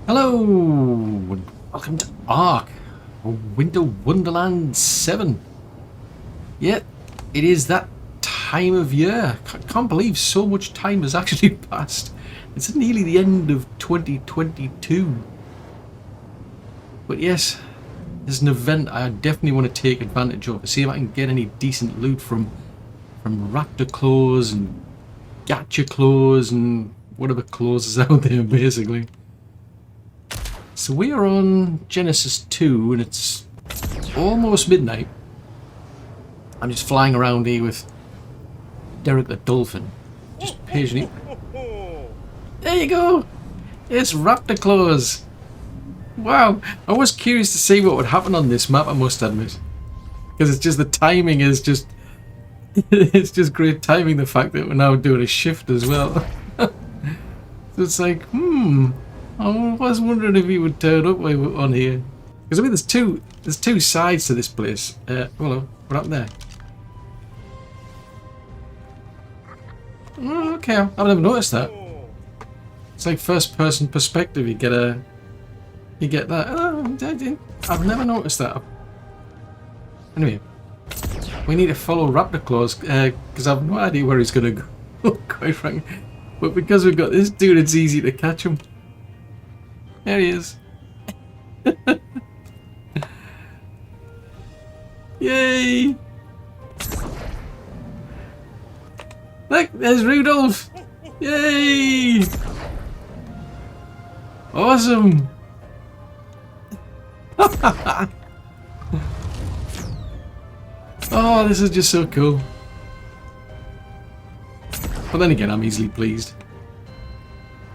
Hello, and welcome to ARK Winter Wonderland 7. Yeah, it is that time of year. Can't believe so much time has actually passed. It's nearly the end of 2022. But yes, there's an event I definitely want to take advantage of. See if I can get any decent loot from Raptor Claus and Gacha Claus and whatever Claus is out there, basically. So we are on Genesis 2 and it's almost midnight. I'm just flying around here with Derek the Dolphin. Just patiently. There you go! It's Raptor Claus! Wow! I was curious to see what would happen on this map, I must admit. Because it's just the timing is just... it's just great timing, the fact that we're now doing a shift as well. So it's like, I was wondering if he would turn up on here, because I mean, there's two sides to this place. Hello, what happened there? Oh, okay, I've never noticed that. It's like first-person perspective. You get that. Oh, I've never noticed that. Anyway, we need to follow Raptor Claus because I have no idea where he's gonna go. Quite frankly, but because we've got this dude, it's easy to catch him. There he is. Yay! Look, there's Rudolph! Yay! Awesome! Oh, this is just so cool. But then again, I'm easily pleased.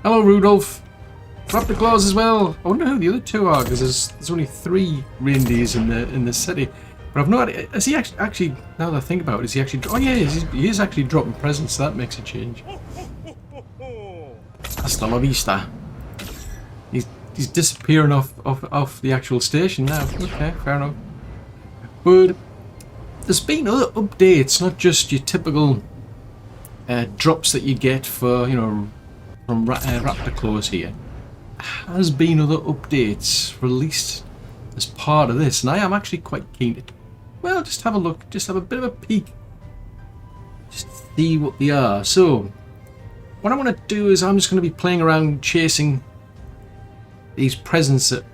Hello, Rudolph. Raptor Claus as well. I wonder who the other two are, because there's only 3 reindeers in the city. But I've no idea. Is he actually? Now that I think about it, is he actually? Oh yeah, he is actually dropping presents. So that makes a change. Hasta la vista. He's disappearing off the actual station now. Okay, fair enough. But there's been other updates, not just your typical drops that you get for from Raptor Claus here. Has been other updates released as part of this, and I am actually quite keen to, well, just have a look, just have a bit of a peek, just see what they are. So what I want to do is I'm just going to be playing around chasing these presents that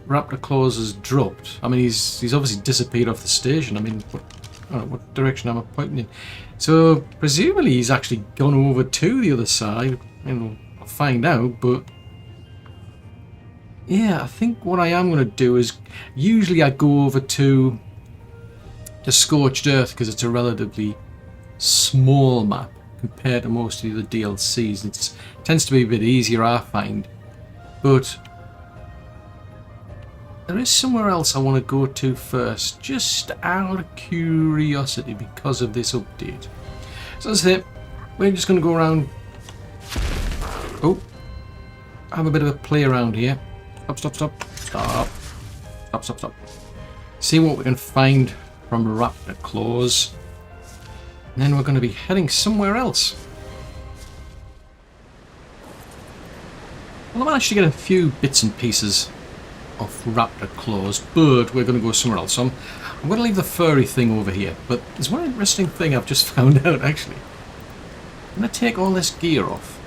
Raptor Claus has dropped. I mean, he's obviously disappeared off the station. I mean, what direction am I pointing in? So presumably he's actually gone over to the other side. I'll find out, but yeah, I think what I am going to do is, usually I go over to the Scorched Earth because it's a relatively small map compared to most of the other DLCs. It tends to be a bit easier, I find. But there is somewhere else I want to go to first, just out of curiosity because of this update. So that's it. We're just going to go around. Oh, have a bit of a play around here. Stop. See what we can find from Raptor Claus. And then we're going to be heading somewhere else. Well, I managed to get a few bits and pieces of Raptor Claus, but we're going to go somewhere else. So I'm going to leave the furry thing over here. But there's one interesting thing I've just found out, actually. I'm going to take all this gear off,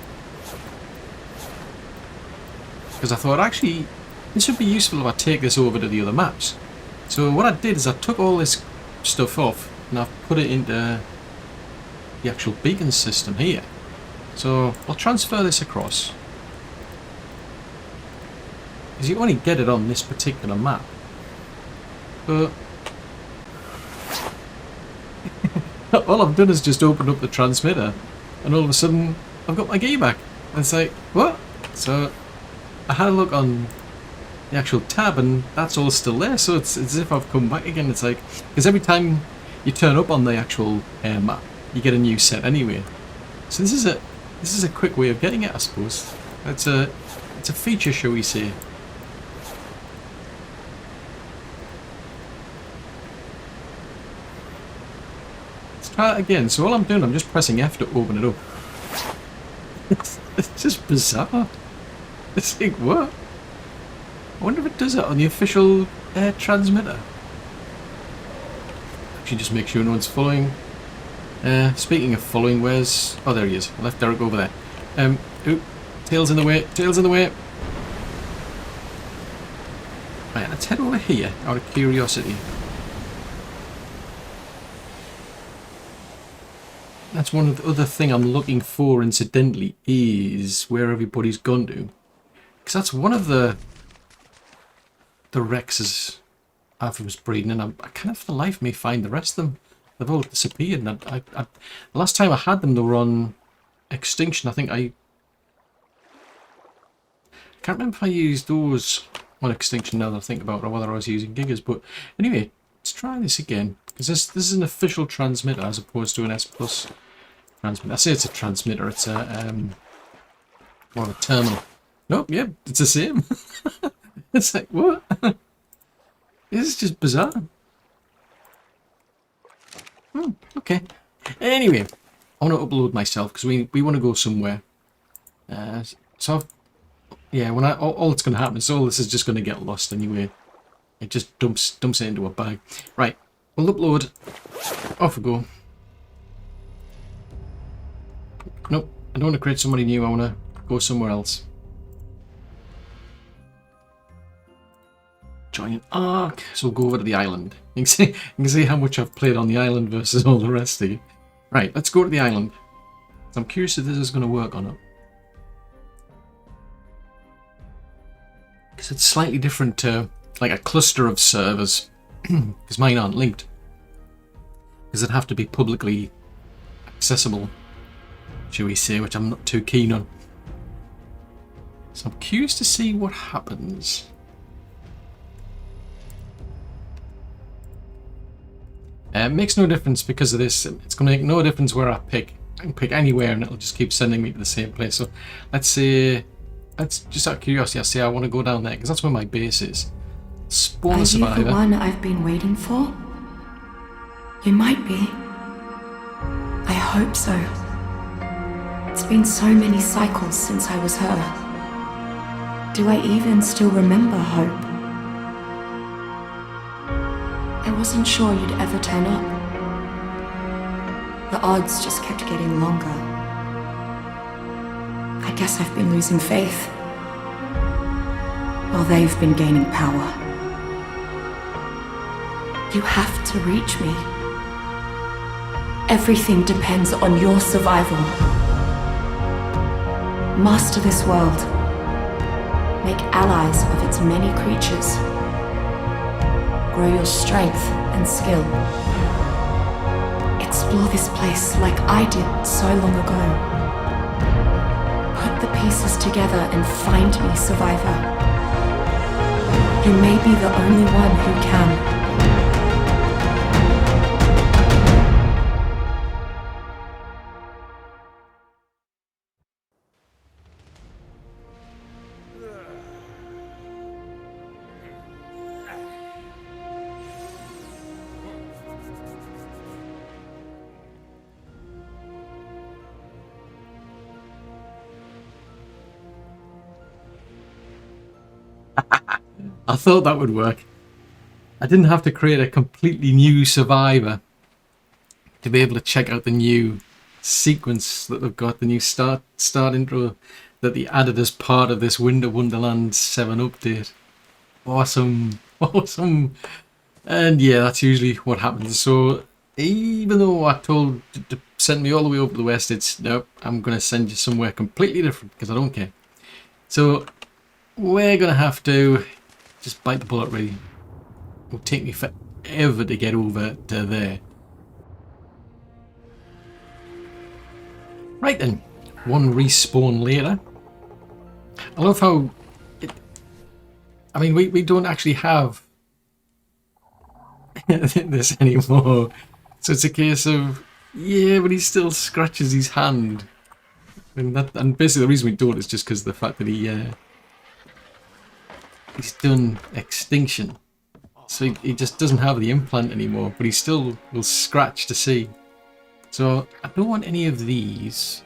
because I thought, actually, this would be useful if I take this over to the other maps. So what I did is I took all this stuff off and I've put it into the actual beacon system here. So I'll transfer this across, because you only get it on this particular map. But all I've done is just opened up the transmitter, and all of a sudden I've got my gear back. And it's like, what? So I had a look on the actual tab and that's all still there, so it's as if I've come back again. It's like, because every time you turn up on the actual map, you get a new set anyway. So this is a quick way of getting it, I suppose. It's a feature, shall we say. Let's try it again. So all I'm doing, I'm just pressing F to open it up. It's just bizarre. It's like, what? I wonder if it does it on the official transmitter. Actually, just make sure no one's following. Speaking of following, where's... Oh, there he is. I left Derek over there. Oop. Tail's in the way. Tail's in the way. Right, let's head over here, out of curiosity. That's one of the other thing I'm looking for, incidentally, is where everybody's gone to. Because that's one of the Rexes Alpha was breeding, and I kind of for the life of me find the rest of them. They've all disappeared, and the last time I had them, they were on Extinction. I think I can't remember if I used those on Extinction now that I think about it, or whether I was using Gigas. But anyway, let's try this again, because this is an official transmitter as opposed to an S Plus transmitter. I say it's a transmitter, it's a more of a terminal. Nope, yeah, it's the same. It's like, what? This is just bizarre. Okay. Anyway, I want to upload myself because we want to go somewhere. So, yeah, when all that's going to happen is all this is just going to get lost anyway. It just dumps it into a bag. Right, we'll upload. Off we go. Nope, I don't want to create somebody new. I want to go somewhere else. Join an ARK. So we'll go over to the island. You can see how much I've played on the island versus all the rest of you. Right, let's go to the island. So I'm curious if this is going to work or not. Because it's slightly different to like a cluster of servers. Because mine aren't linked. Because it'd have to be publicly accessible, shall we say, which I'm not too keen on. So I'm curious to see what happens. It makes no difference because of this. It's going to make no difference where I pick. I can pick anywhere and it'll just keep sending me to the same place. So let's say, just out of curiosity, I say I want to go down there because that's where my base is. Spawn a survivor. Are you the one I've been waiting for? You might be. I hope so. It's been so many cycles since I was her. Do I even still remember Hope? I wasn't sure you'd ever turn up. The odds just kept getting longer. I guess I've been losing faith, while they've been gaining power. You have to reach me. Everything depends on your survival. Master this world. Make allies of its many creatures. Grow your strength and skill. Explore this place like I did so long ago. Put the pieces together and find me, survivor. You may be the only one who can. I thought that would work. I didn't have to create a completely new survivor to be able to check out the new sequence that they've got, the new start intro that they added as part of this Winter Wonderland 7 update. Awesome, awesome. And yeah, that's usually what happens. So even though I told to send me all the way over to the west, it's nope, I'm going to send you somewhere completely different because I don't care. So we're going to have to just bite the bullet, really. It'll take me forever to get over to there. Right then, one respawn later. I love how I mean, we don't actually have this anymore. So it's a case of, yeah, but he still scratches his hand. And basically the reason we don't is just because of the fact that he's done Extinction. So he just doesn't have the implant anymore, but he still will scratch to see. So I don't want any of these.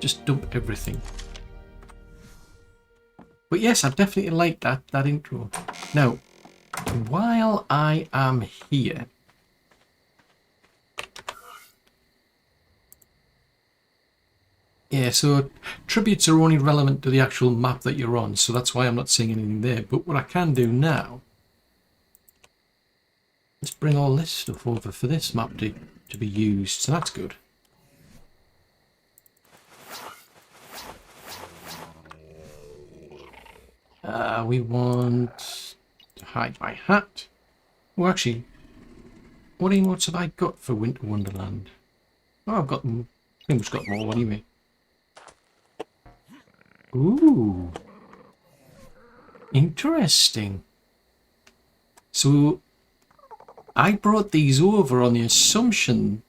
Just dump everything. But yes, I definitely like that intro. Now, while I am here, yeah, so tributes are only relevant to the actual map that you're on, so that's why I'm not seeing anything there. But what I can do now, let's bring all this stuff over for this map to be used, so that's good. We want to hide my hat. Well, actually, what emotes have I got for Winter Wonderland? Oh, I've got them. I think we've got more anyway. Ooh. Interesting. So, I brought these over on the assumption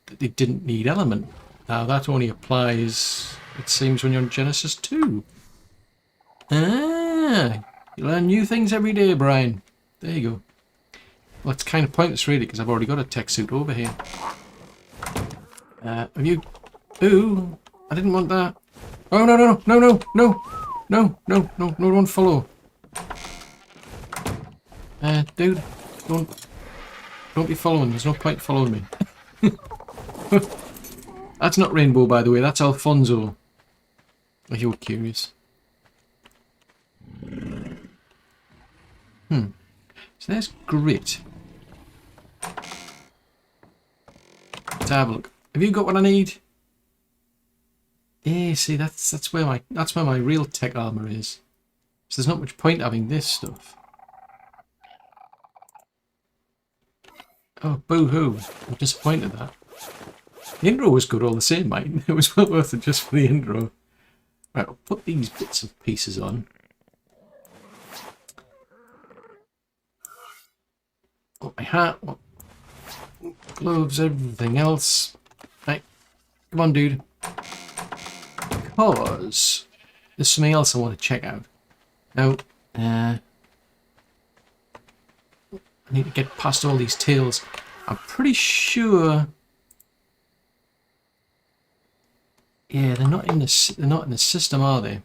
that they didn't need element. Now, that only applies, it seems, when you're on Genesis 2. Ah, you learn new things every day, Brian. There you go. Well, it's kind of pointless, really, because I've already got a tech suit over here. Have you... Ooh, I didn't want that. Oh, no, no, no, no, no, no, no, no, no, don't follow. Dude, don't be following. There's no point following me. That's not Rainbow, by the way. That's Alfonso. If you were curious. So there's grit. Let's have a look. Have you got what I need? Yeah, see, that's where my real tech armor is. So there's not much point having this stuff. Oh, boo-hoo. I'm disappointed that. The intro was good all the same, mate. It was well worth it just for the intro. Right, I'll put these bits and pieces on. Got my hat, gloves, everything else. Right, come on, dude. Because there's something else I want to check out. Now, I need to get past all these tails. I'm pretty sure. Yeah, they're not in the system, are they?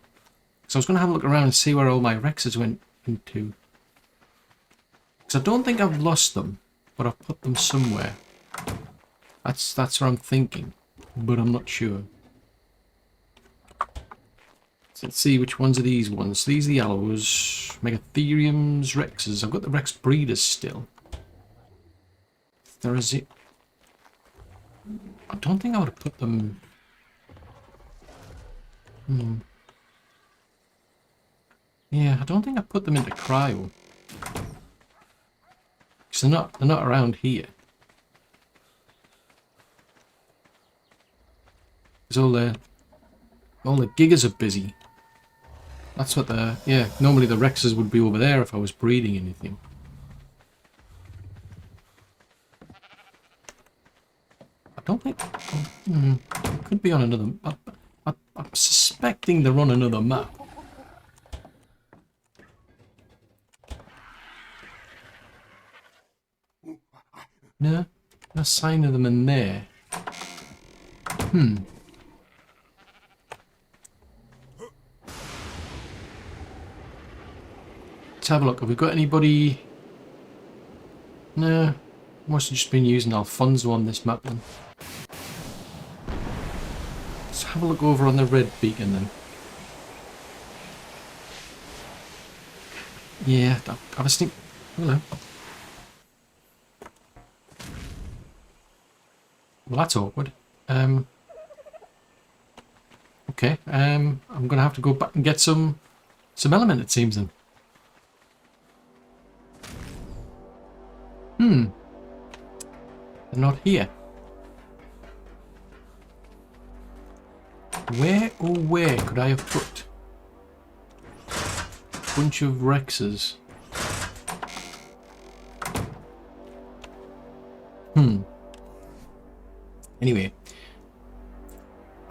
So I was going to have a look around and see where all my Rexes went into. Because I don't think I've lost them, but I've put them somewhere. That's what I'm thinking, but I'm not sure. So let's see which ones are these ones. These are the Allos, Megatheriums, Rexes. I've got the Rex breeders still. There is it. I don't think I would have put them. Yeah, I don't think I put them into cryo. Because they're not around here. Because all the gigas are busy. That's what yeah, normally the Rexes would be over there if I was breeding anything. I don't think... it could be on another... I'm suspecting they're on another map. No sign of them in there. Let's have a look. Have we got anybody? No. Must have just been using Alfonso on this map then. Let's have a look over on the red beacon then. Yeah, I was thinking... Hello. Well, that's awkward. Okay, I'm gonna have to go back and get some element, it seems then. They're not here. Where could I have put a bunch of Rexes? Anyway,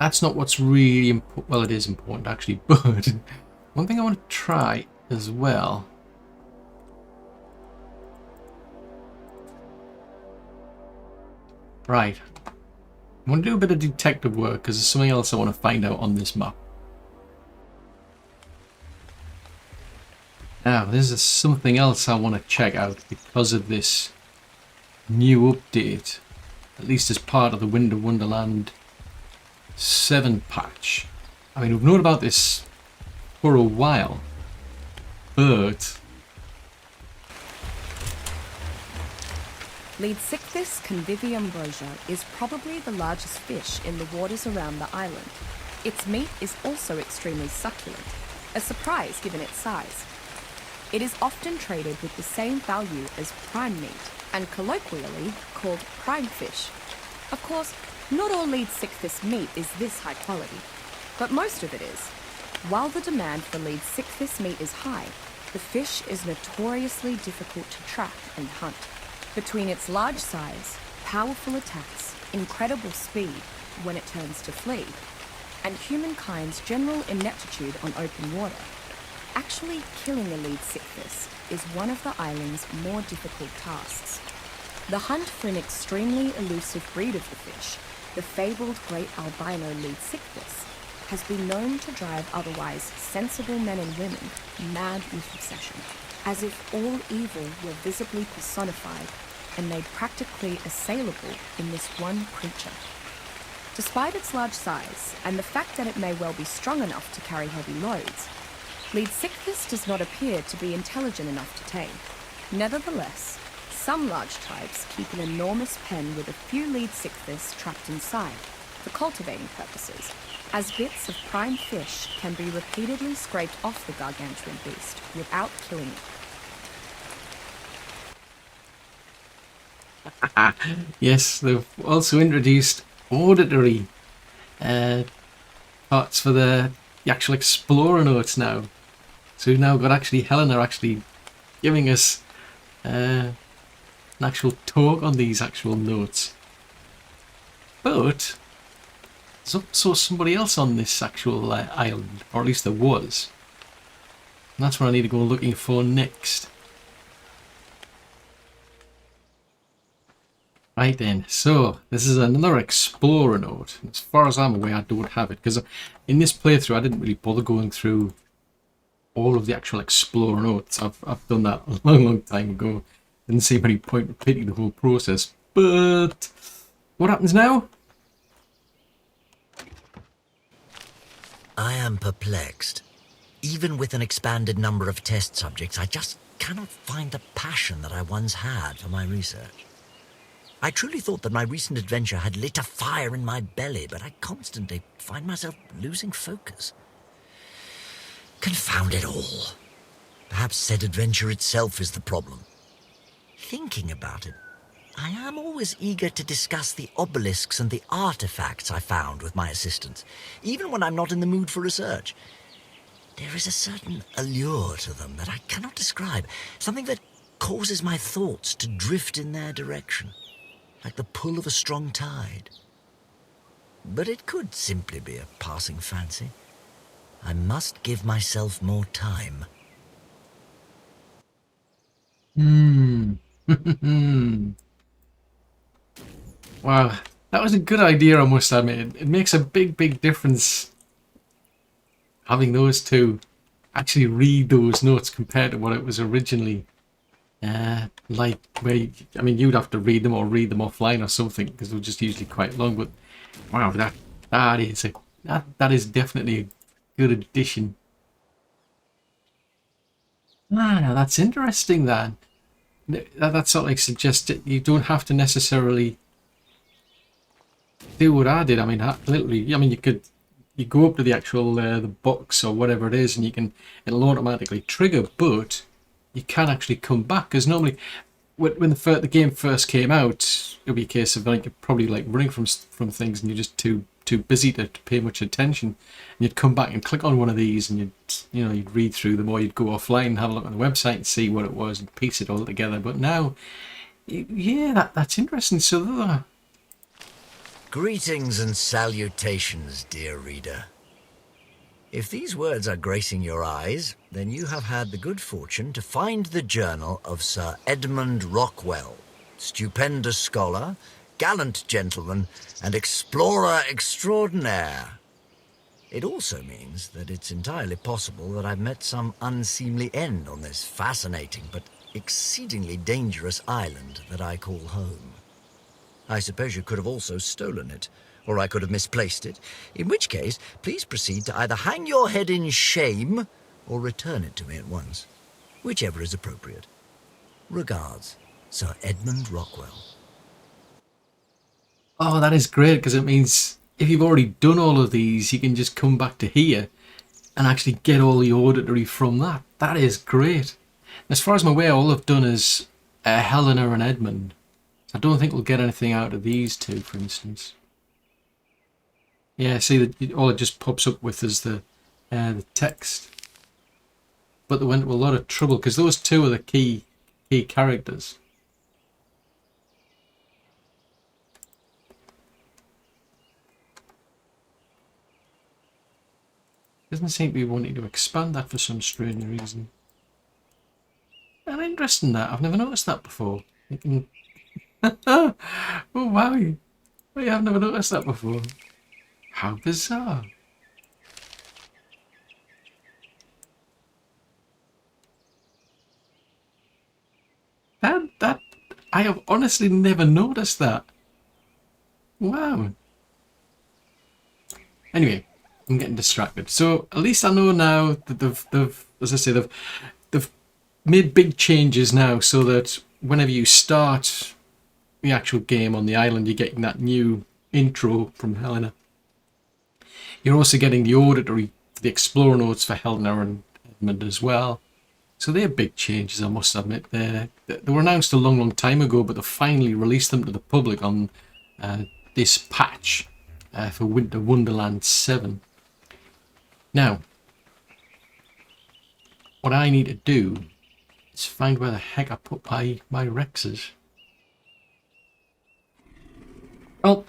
that's not what's really important. Well, it is important actually, but one thing I want to try as well. Right. I want to do a bit of detective work because there's something else I want to find out on this map. Now, this is something else I want to check out because of this new update, at least as part of the Winter Wonderland 7 patch. I mean, we've known about this for a while, but Leadsichthys conviviumbrosia is probably the largest fish in the waters around the island. Its meat is also extremely succulent, a surprise given its size. It is often traded with the same value as prime meat, and colloquially called prime fish. Of course, not all Leadsichthys meat is this high quality, but most of it is. While the demand for Leadsichthys meat is high, the fish is notoriously difficult to track and hunt. Between its large size, powerful attacks, incredible speed when it turns to flee, and humankind's general ineptitude on open water, actually killing a Leadsichthys is one of the island's more difficult tasks. The hunt for an extremely elusive breed of the fish, the fabled great albino Leadsichthys, has been known to drive otherwise sensible men and women mad with obsession, as if all evil were visibly personified and made practically assailable in this one creature. Despite its large size, and the fact that it may well be strong enough to carry heavy loads, Leadsichthys does not appear to be intelligent enough to tame. Nevertheless, some large types keep an enormous pen with a few Leadsichthys trapped inside, for cultivating purposes, as bits of prime fish can be repeatedly scraped off the gargantuan beast without killing it. yes, they've also introduced auditory parts for the actual Explorer notes now. So we've now got actually Helena actually giving us an actual talk on these actual notes. But there's also somebody else on this actual island, or at least there was. And that's what I need to go looking for next. Right then, so this is another Explorer note. As far as I'm aware, I don't have it, because in this playthrough I didn't really bother going through all of the actual Explorer notes. I've done that a long time ago. Didn't see any point repeating the whole process. But what happens now? I am perplexed. Even with an expanded number of test subjects, I just cannot find the passion that I once had for my research. I truly thought that my recent adventure had lit a fire in my belly, but I constantly find myself losing focus. Confound it all. Perhaps said adventure itself is the problem. Thinking about it, I am always eager to discuss the obelisks and the artifacts I found with my assistants, even when I'm not in the mood for research. There is a certain allure to them that I cannot describe, something that causes my thoughts to drift in their direction, like the pull of a strong tide. But it could simply be a passing fancy. I must give myself more time. Wow, that was a good idea, I must admit. It makes a big difference having those two actually read those notes compared to what it was originally like. Where I mean, you'd have to read them or read them offline or something, because they're just usually quite long. But wow, that is definitely a good addition. Now that's interesting. That sort of like suggests that you don't have to necessarily do what I did. I mean, literally, I mean, you go up to the actual the box or whatever it is, and it'll automatically trigger. But you can actually come back, because normally when the game first came out, it'll be a case of like you're probably like running from things, and you're just too busy to pay much attention. And you'd come back and click on one of these, and you'd read through them, or you'd go offline and have a look on the website and see what it was and piece it all together. But now, yeah, that's interesting. So Greetings and salutations, dear reader. If these words are gracing your eyes, then you have had the good fortune to find the journal of Sir Edmund Rockwell, stupendous scholar, gallant gentleman, and explorer extraordinaire. It also means that it's entirely possible that I've met some unseemly end on this fascinating but exceedingly dangerous island that I call home. I suppose you could have also stolen it, or I could have misplaced it, in which case, please proceed to either hang your head in shame or return it to me at once, whichever is appropriate. Regards, Sir Edmund Rockwell. Oh, that is great, because it means if you've already done all of these, you can just come back to here and actually get all the auditory from that. That is great. As far as I'm aware, all I've done is Helena and Edmund. I don't think we'll get anything out of these two, for instance. Yeah, see, all it just pops up with is the text. But they went to a lot of trouble, because those two are the key characters. Doesn't seem to be wanting to expand that for some strange reason. I'm interested in that. I've never noticed that before. You can... Oh wow! I've never noticed that before. How bizarre! That I have honestly never noticed that. Wow. Anyway, I'm getting distracted. So at least I know now that they've as I say, they've made big changes now, so that whenever you start the actual game on the island, you're getting that new intro from Helena. You're also getting the auditory, the Explorer notes for Helena and Edmund as well. So they're big changes, I must admit. They were announced a long time ago, but they finally released them to the public on this patch for Winter Wonderland 7. Now, what I need to do is find where the heck I put my Rexes. Well,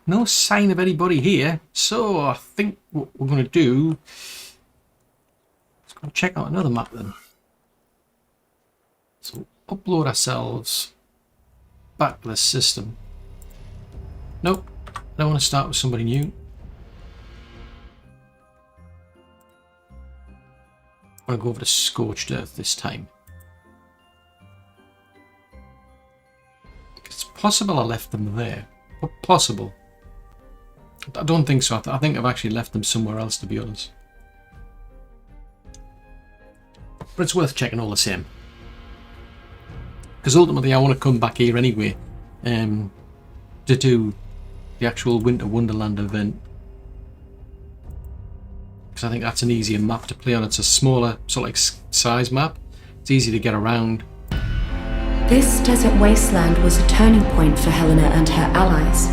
no sign of anybody here, so I think what we're going to do is go and check out another map then. So upload ourselves back to the system. Nope, I don't want to start with somebody new. I'm going to go over to Scorched Earth this time. It's possible I left them there. But possible. I don't think so. I think I've actually left them somewhere else, to be honest. But it's worth checking all the same. Because ultimately I want to come back here anyway to do the actual Winter Wonderland event. Because I think that's an easier map to play on. It's a smaller sort of like size map. It's easy to get around. This desert wasteland was a turning point for Helena and her allies.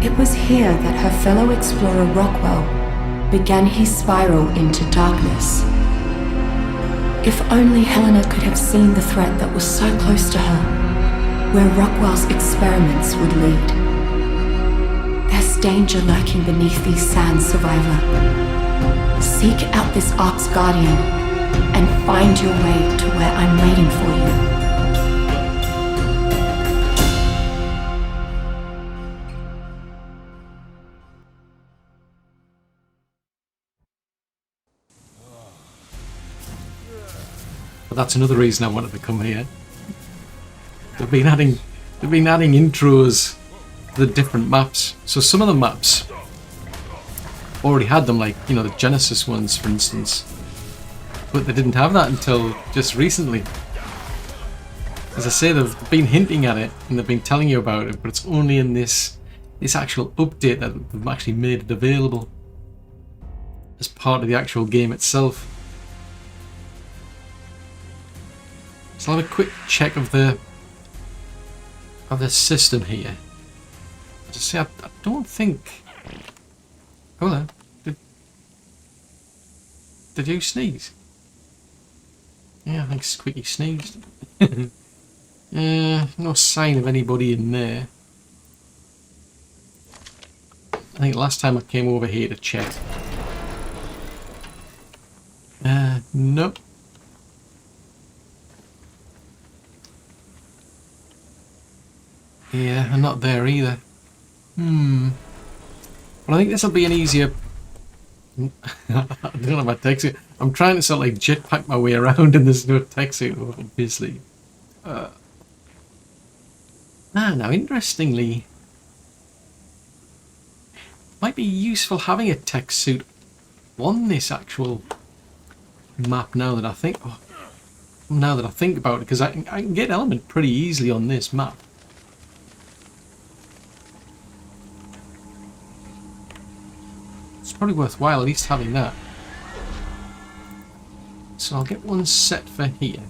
It was here that her fellow explorer Rockwell began his spiral into darkness. If only Helena could have seen the threat that was so close to her, where Rockwell's experiments would lead. There's danger lurking beneath these sands, survivor. Seek out this Ark's guardian and find your way to where I'm waiting for you. But that's another reason I wanted to come here. They've been adding intros to the different maps. So some of the maps already had them, like, you know, the Genesis ones, for instance. But they didn't have that until just recently. As I say, they've been hinting at it and they've been telling you about it, but it's only in this actual update that they've actually made it available as part of the actual game itself. So I'll have a quick check of the system here. As I say, I don't think. Oh, there. Did you sneeze? Yeah, I think Squeaky sneezed. No sign of anybody in there. I think last time I came over here to check. Nope. Yeah, I'm not there either. But I think this will be an easier I don't have my tech suit. I'm trying to sort of like jetpack my way around and there's no tech suit, obviously. Now, interestingly, might be useful having a tech suit on this actual map now that I think about it, because I can get element pretty easily on this map. It's probably worthwhile at least having that. So I'll get one set for here.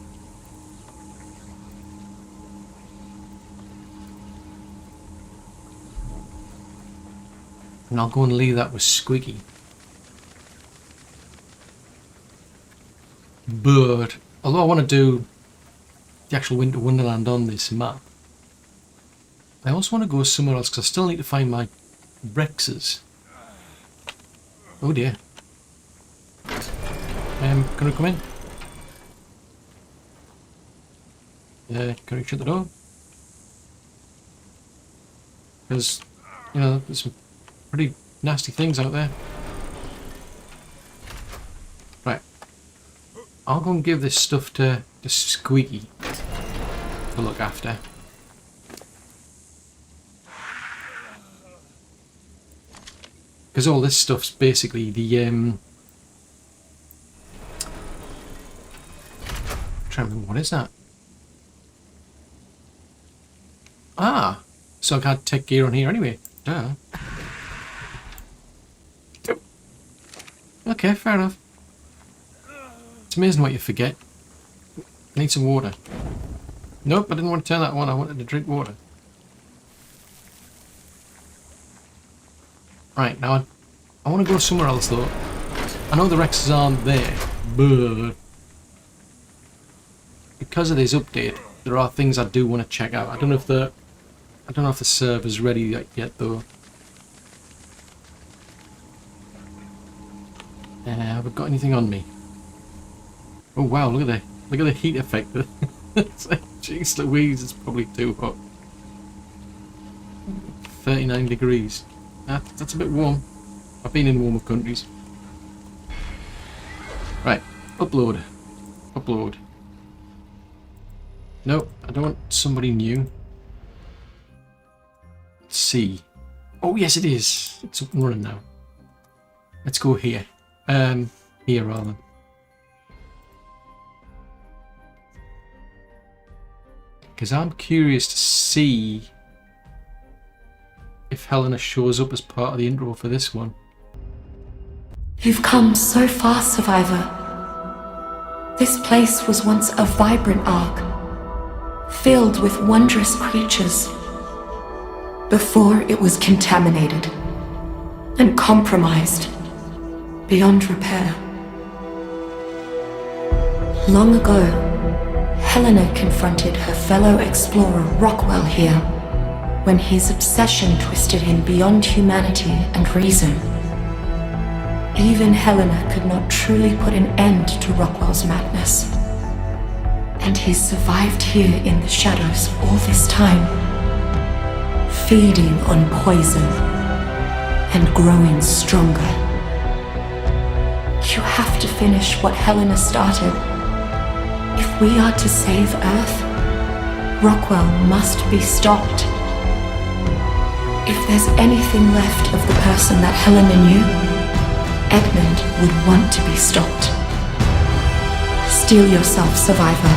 And I'll go and leave that with Squiggy. But although I want to do the actual Winter Wonderland on this map, I also want to go somewhere else because I still need to find my Rexes. Oh dear. Can I come in? Can we shut the door? Because, you know, there's some pretty nasty things out there. Right. I'll go and give this stuff to Squeaky to look after. Because all this stuff's basically the I'm trying to remember, what is that? Ah, so I can't take gear on here anyway. Duh. Okay, fair enough. It's amazing what you forget. I need some water. Nope, I didn't want to turn that on. I wanted to drink water. Right, now I want to go somewhere else though. I know the Rexes aren't there, but because of this update, there are things I do want to check out. I don't know if the server's ready yet though. Have I got anything on me? Oh wow, look at the heat effect. It's like, jeez Louise, it's probably too hot. 39 degrees. That's a bit warm. I've been in warmer countries. Right, upload. Upload. No, I don't want somebody new. Let's see. Oh yes it is. It's up and running now. Let's go here. Here rather. Because I'm curious to see if Helena shows up as part of the intro for this one. You've come so far, Survivor. This place was once a vibrant Ark, filled with wondrous creatures, before it was contaminated and compromised beyond repair. Long ago, Helena confronted her fellow explorer Rockwell here, when his obsession twisted him beyond humanity and reason. Even Helena could not truly put an end to Rockwell's madness. And he survived here in the shadows all this time, feeding on poison and growing stronger. You have to finish what Helena started. If we are to save Earth, Rockwell must be stopped. If there's anything left of the person that Helena knew, Edmund would want to be stopped. Steel yourself, Survivor,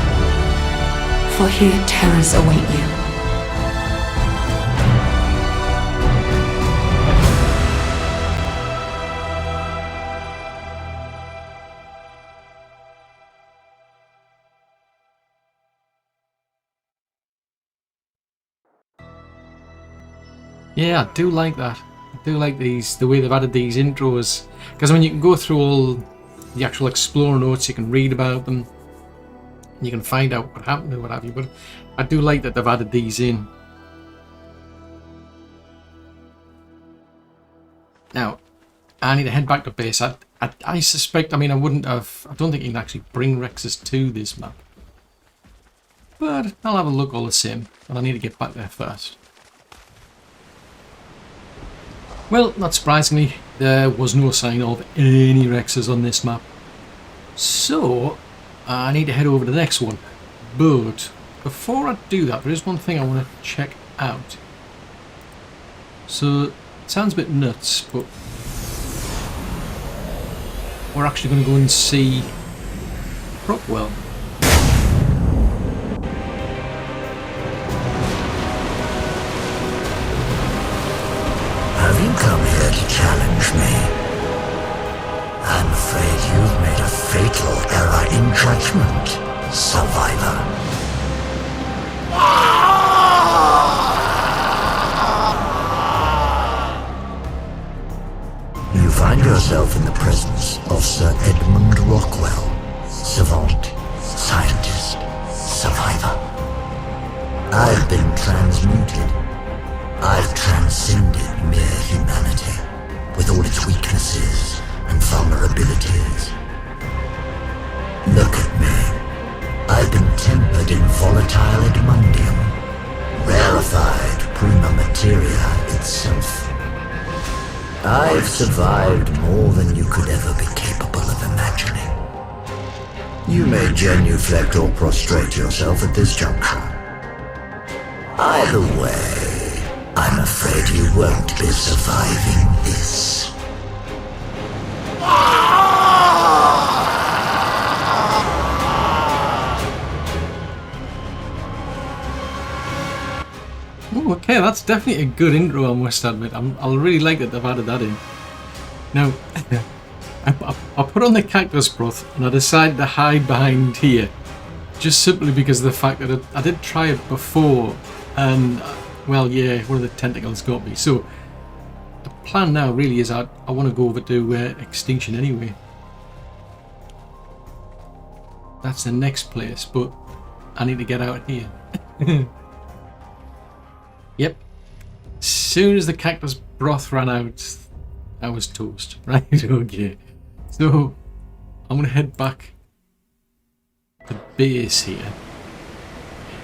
for here terrors await you. Yeah, I do like that. I do like the way they've added these intros. Because I mean, you can go through all the actual Explorer notes, you can read about them, you can find out what happened and what have you, but I do like that they've added these in. Now, I need to head back to base. I suspect, I mean, I don't think you can actually bring Rexes to this map. But I'll have a look all the same, and I need to get back there first. Well, not surprisingly, there was no sign of any Rexes on this map. So, I need to head over to the next one. But, before I do that, there is one thing I want to check out. So, it sounds a bit nuts, but we're actually going to go and see Rockwell. Have you come here to challenge me? I'm afraid you've made a fatal error in judgment, survivor. You find yourself in the presence of Sir Edmund Rockwell, savant, scientist, survivor. I've been transmuted. I've transcended mere humanity, with all its weaknesses and vulnerabilities. Look at me. I've been tempered in volatile edmundium, rarefied prima materia itself. I've survived more than you could ever be capable of imagining. You may genuflect or prostrate yourself at this juncture. Either way, I'm afraid you won't be surviving this. Oh, okay, that's definitely a good intro, I must admit. I'll really like that they've added that in. Now, I put on the cactus broth and I decided to hide behind here. Just simply because of the fact that I did try it before and... well, yeah, one of the tentacles got me. So, the plan now really is I want to go over to Extinction anyway. That's the next place, but I need to get out of here. Yep. As soon as the cactus broth ran out, I was toast. Right, okay. So, I'm going to head back to base here.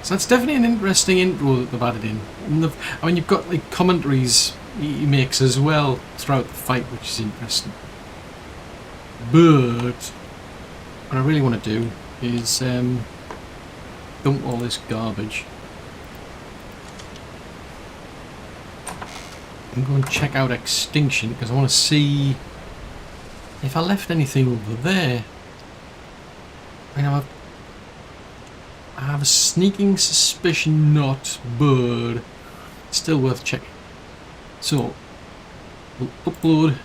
So that's definitely an interesting intro that they've added in. And I mean, you've got like commentaries he makes as well throughout the fight, which is interesting. But what I really want to do is dump all this garbage and go and check out Extinction, because I want to see if I left anything over there. I know I have a sneaking suspicion not, but it's still worth checking. So, we'll upload.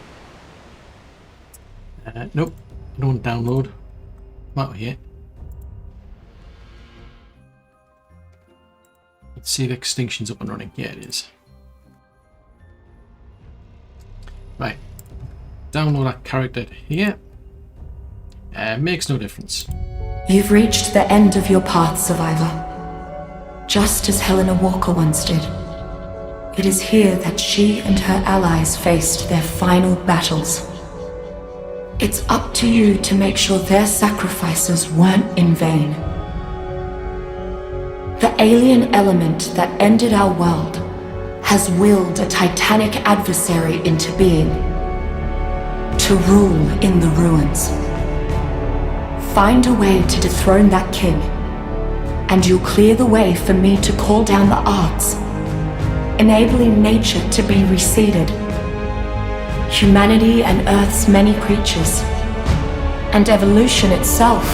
Nope, I don't want to download. I'm out here. Let's see if Extinction's up and running. Yeah, it is. Right, download that character here. Makes no difference. You've reached the end of your path, survivor. Just as Helena Walker once did. It is here that she and her allies faced their final battles. It's up to you to make sure their sacrifices weren't in vain. The alien element that ended our world has willed a titanic adversary into being, to rule in the ruins. Find a way to dethrone that king, and you'll clear the way for me to call down the arts, enabling nature to be reseeded, humanity and Earth's many creatures, and evolution itself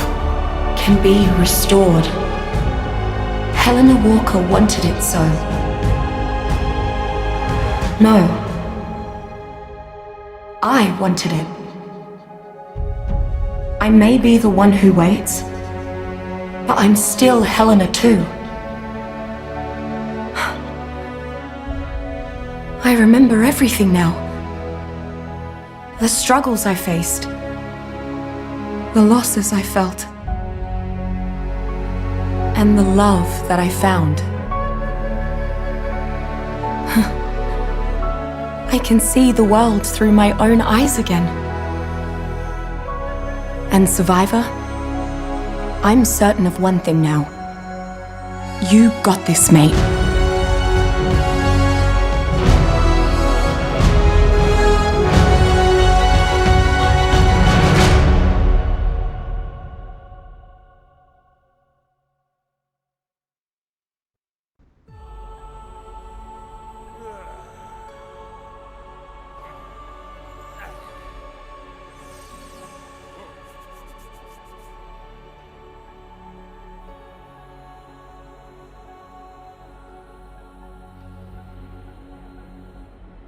can be restored. Helena Walker wanted it so. No. I wanted it. I may be the one who waits, but I'm still Helena too. I remember everything now. The struggles I faced. The losses I felt. And the love that I found. I can see the world through my own eyes again. And survivor, I'm certain of one thing now. You got this, mate.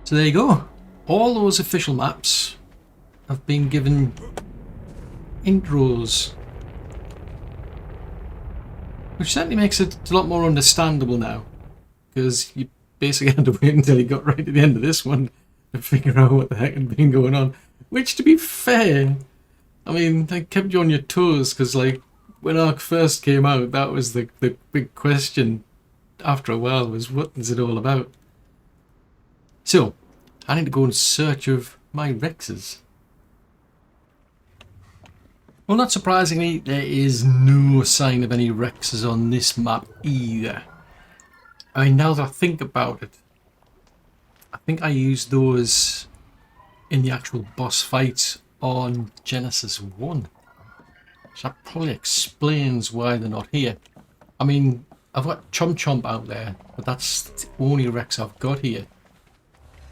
So there you go. All those official maps have been given intros, which certainly makes it a lot more understandable now, because you basically had to wait until you got right to the end of this one to figure out what the heck had been going on. Which, to be fair, I mean, they kept you on your toes, because like when ARK first came out, that was the big question after a while, was what is it all about? So, I need to go in search of my Rexes. Well, not surprisingly, there is no sign of any Rexes on this map either. I mean, now that I think about it, I think I used those in the actual boss fight on Genesis 1. So that probably explains why they're not here. I mean, I've got Chomp Chomp out there, but that's the only Rex I've got here.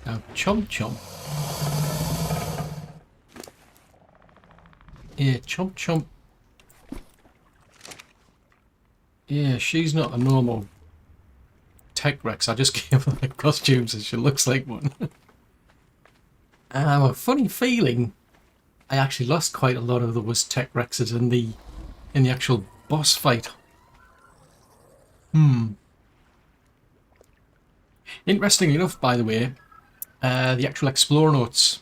Now, Chomp Chomp. Yeah, Chomp Chomp. Yeah, she's not a normal Tech Rex. I just gave her the costumes and she looks like one. I have a funny feeling I actually lost quite a lot of those Tech Rexes in the actual boss fight. Interestingly enough, by the way, the actual Explorer notes,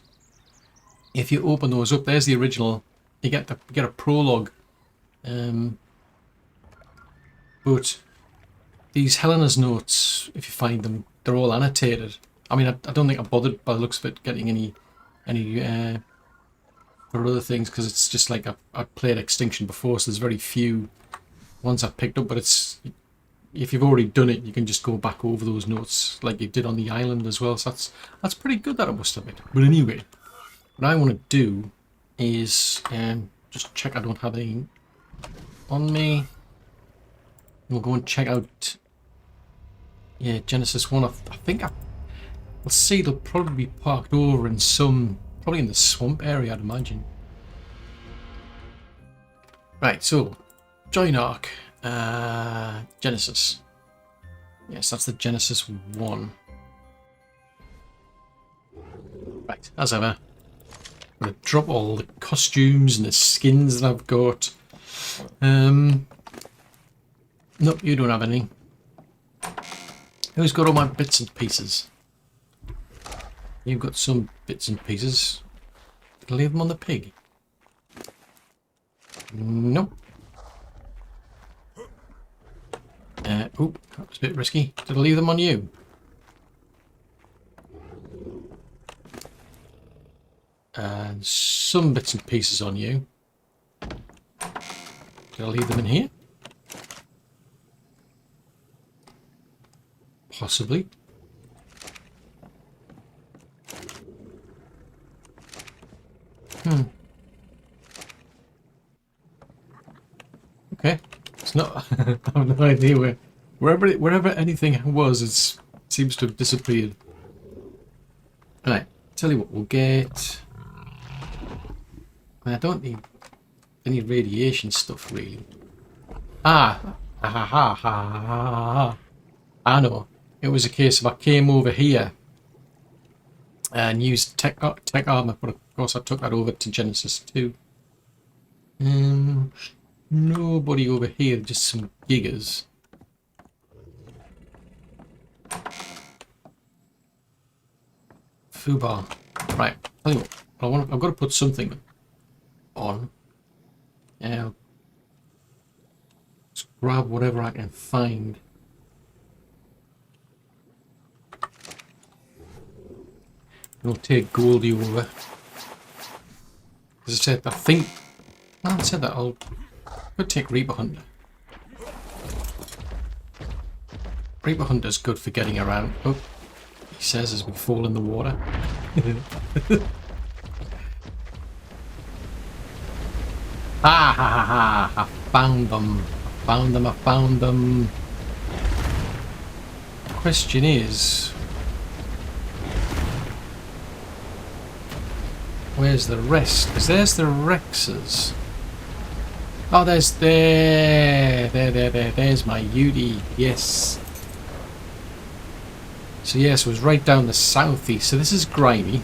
if you open those up, there's the original. You get a prologue, but these Helena's notes, if you find them, they're all annotated. I mean, I don't think I bothered by the looks of it getting any for other things, because it's just like I've played Extinction before, so there's very few ones I've picked up. But it's, if you've already done it, you can just go back over those notes like you did on the island as well. So that's pretty good, that I must admit. But anyway, what I want to do is just check I don't have any on me. We'll go and check out, yeah, Genesis 1. I think we'll see, they'll probably be parked over in some, probably in the swamp area, I'd imagine. Right, so join ARK, Genesis. Yes, that's the Genesis 1. Right, as ever, I'm going to drop all the costumes and the skins that I've got. Nope, you don't have any. Who's got all my bits and pieces? You've got some bits and pieces. Did I leave them on the pig? Nope. Oop, that was a bit risky. Did I leave them on you? And some bits and pieces on you. Did I leave them in here? Possibly. Okay. It's not. I have no idea wherever anything was, it seems to have disappeared. Alright, tell you what, we'll get. I don't need any radiation stuff really. I know. It was a case of I came over here and used tech armor, but of course I took that over to Genesis 2. Nobody over here, just some giggers. Fubar. Right, tell you what, I've got to put something on. Now, let's grab whatever I can find. We'll take Goldie over. As I said, I think. No, I said that I'll take Reaper Hunter. Reaper Hunter's good for getting around. Oh, he says as we fall in the water. Ha ha ha! I found them. I found them. I found them. The question is, where's the rest? Because there's the Rexes. Oh, there's there's my Yudi. Yes. So yes, it was right down the southeast. So this is Grimy.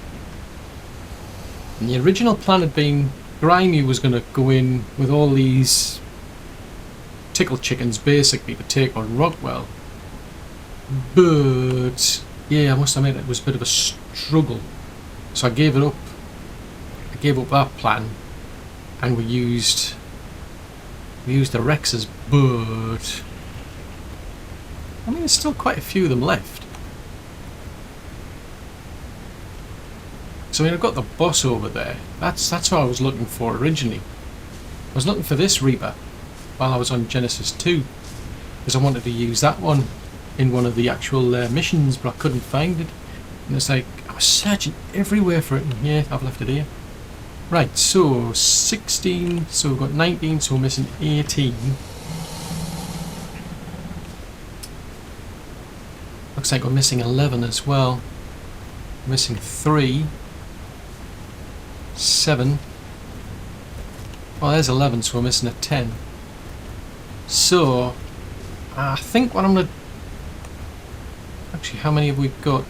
And the original plan had been Grimy was going to go in with all these tickle chickens basically to take on Rockwell. But yeah, I must admit it was a bit of a struggle. So I gave it up. I gave up that plan, and we used the Rexes. But I mean, there's still quite a few of them left. So I mean, I've got the boss over there. That's what I was looking for originally. I was looking for this Reaper while I was on Genesis 2, because I wanted to use that one in one of the actual missions, but I couldn't find it. And it's like, I was searching everywhere for it, and yeah, I've left it here. Right, so 16, so we've got 19, so we're missing 18. Looks like we're missing 11 as well. We're missing 3. 7. Well, there's 11, so we're missing a 10. So, I think what I'm going to... Actually, how many have we got?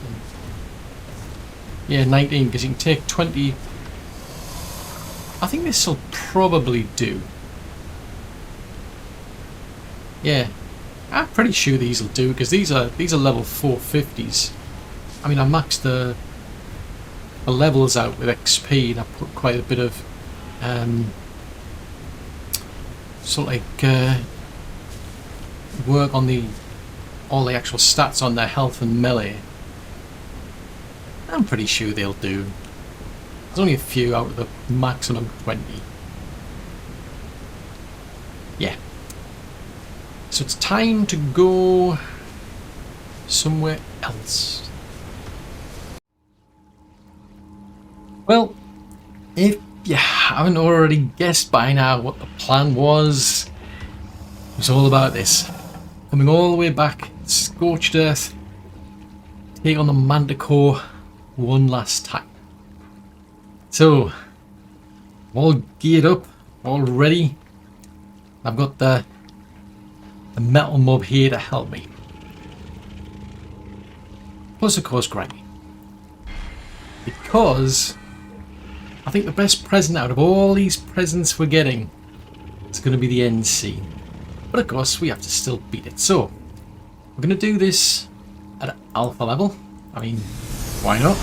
Yeah, 19, because you can take 20... I think this will probably do. Yeah, I'm pretty sure these will do, because these are level 450s. I mean, I maxed the levels out with XP, and I put quite a bit of sort of like work on all the actual stats on their health and melee. I'm pretty sure they'll do. There's only a few out of the maximum 20. Yeah. So it's time to go somewhere else. Well, if you haven't already guessed by now what the plan was, it was all about this. Coming all the way back, Scorched Earth, take on the Manticore one last time. So, all geared up, all ready. I've got the metal mob here to help me. Plus, of course, Grimy. Because I think the best present out of all these presents we're getting is going to be the end scene. But of course, we have to still beat it. So, we're going to do this at alpha level. I mean, why not?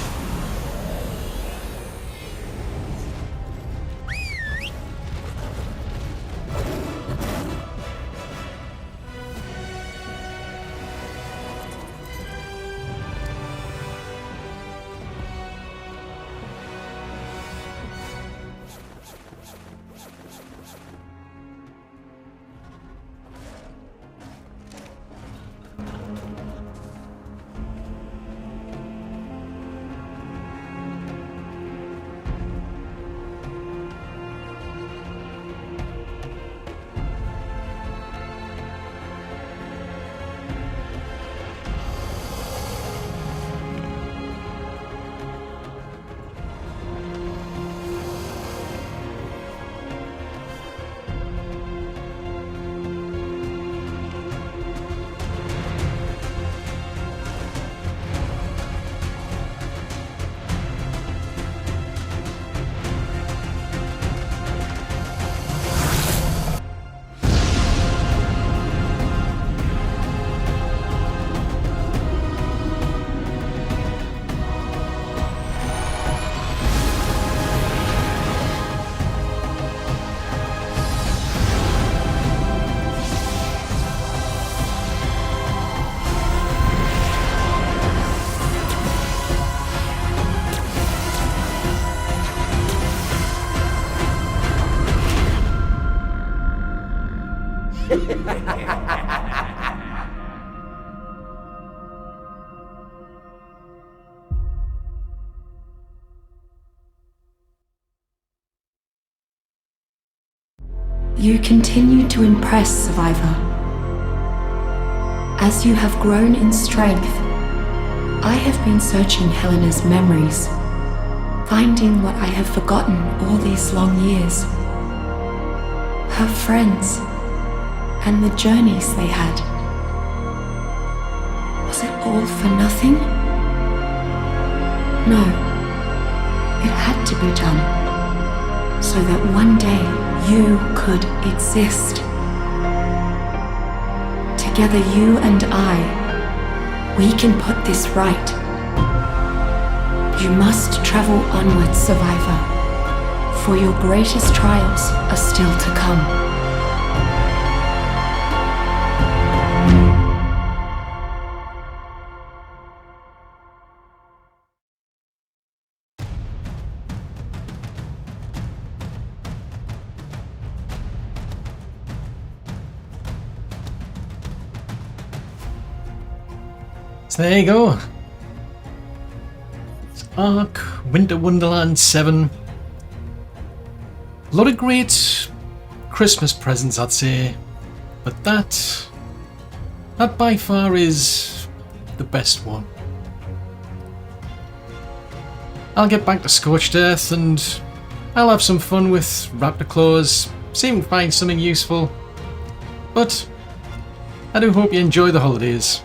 You continue to impress, Survivor. As you have grown in strength, I have been searching Helena's memories, finding what I have forgotten all these long years. Her friends, and the journeys they had. Was it all for nothing? No. It had to be done. So that one day you could exist. Together, you and I, we can put this right. You must travel onwards, survivor, for your greatest trials are still to come. So there you go. It's ARK Winter Wonderland 7. A lot of great Christmas presents, I'd say, but that by far is the best one. I'll get back to Scorched Earth and I'll have some fun with Raptor Claus, see if we can find something useful. But I do hope you enjoy the holidays.